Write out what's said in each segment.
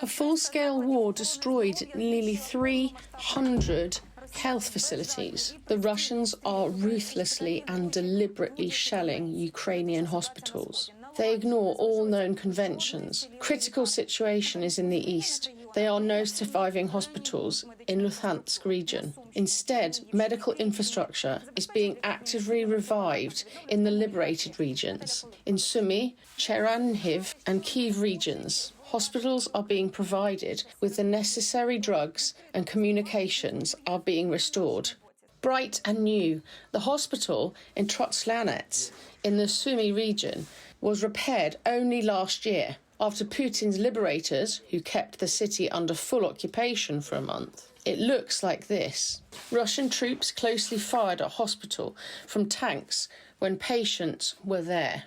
A full-scale war destroyed nearly 300 health facilities. The Russians are ruthlessly and deliberately shelling Ukrainian hospitals. They ignore all known conventions. Critical situation is in the east. There are no surviving hospitals in Luhansk region. Instead, medical infrastructure is being actively revived in the liberated regions. In Sumy, Chernihiv and Kyiv regions, hospitals are being provided with the necessary drugs and communications are being restored. Bright and new, the hospital in Trotslanets in the Sumy region was repaired only last year after Putin's liberators, who kept the city under full occupation for a month. It looks like this. Russian troops closely fired a hospital from tanks when patients were there.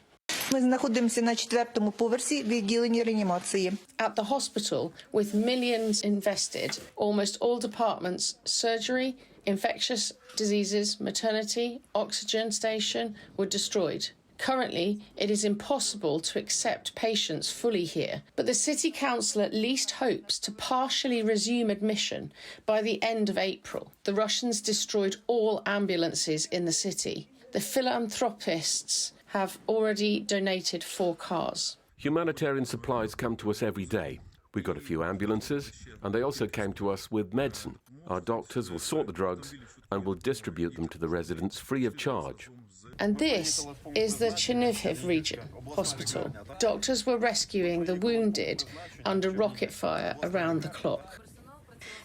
Ми знаходимося на 4-му поверсі відділення реанімації. At the hospital, with millions invested, almost all departments, surgery, infectious diseases, maternity, oxygen station, were destroyed. Currently, it is impossible to accept patients fully here, but the City Council at least hopes to partially resume admission by the end of April. The Russians destroyed all ambulances in the city. The philanthropists have already donated 4 cars. Humanitarian supplies come to us every day. We got a few ambulances, and they also came to us with medicine. Our doctors will sort the drugs and will distribute them to the residents free of charge. And this is the Chernihiv region hospital. Doctors were rescuing the wounded under rocket fire around the clock.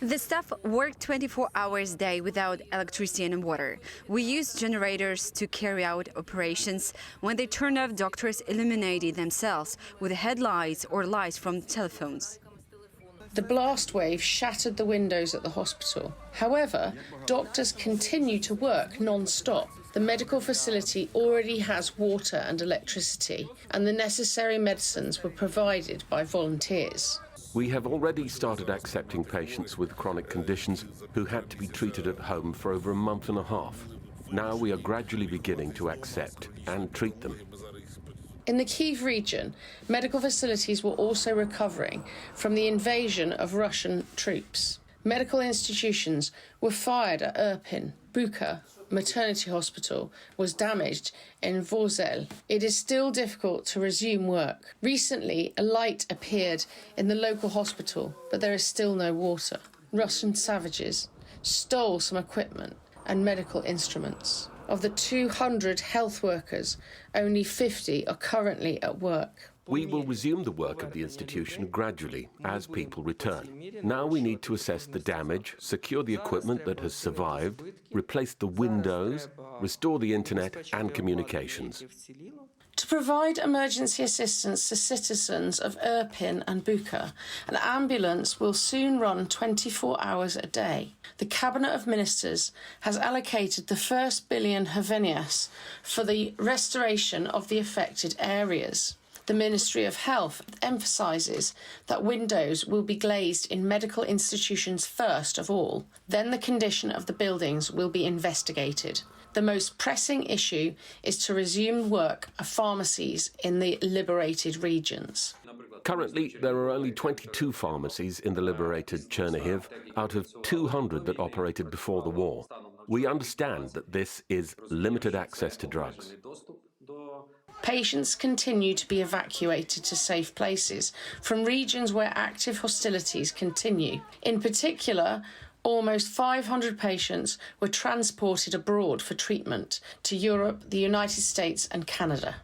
The staff work 24 hours a day without electricity and water. We use generators to carry out operations. When they turn off, doctors illuminated themselves with headlights or lights from telephones. The blast wave shattered the windows at the hospital. However, doctors continue to work non-stop. The medical facility already has water and electricity, and the necessary medicines were provided by volunteers. We have already started accepting patients with chronic conditions who had to be treated at home for over a month and a half. Now we are gradually beginning to accept and treat them. In the Kyiv region, medical facilities were also recovering from the invasion of Russian troops. Medical institutions were fired at Irpin. Bucha maternity hospital was damaged in Vorzel. It is still difficult to resume work. Recently, a light appeared in the local hospital, but there is still no water. Russian savages stole some equipment and medical instruments. Of the 200 health workers, only 50 are currently at work. We will resume the work of the institution gradually as people return. Now we need to assess the damage, secure the equipment that has survived, replace the windows, restore the internet and communications. To provide emergency assistance to citizens of Irpin and Bucha, an ambulance will soon run 24 hours a day. The Cabinet of Ministers has allocated the first billion hryvnias for the restoration of the affected areas. The Ministry of Health emphasises that windows will be glazed in medical institutions first of all. Then the condition of the buildings will be investigated. The most pressing issue is to resume work of pharmacies in the liberated regions. Currently, there are only 22 pharmacies in the liberated Chernihiv out of 200 that operated before the war. We understand that this is limited access to drugs. Patients continue to be evacuated to safe places from regions where active hostilities continue. In particular, almost 500 patients were transported abroad for treatment to Europe, the United States and Canada.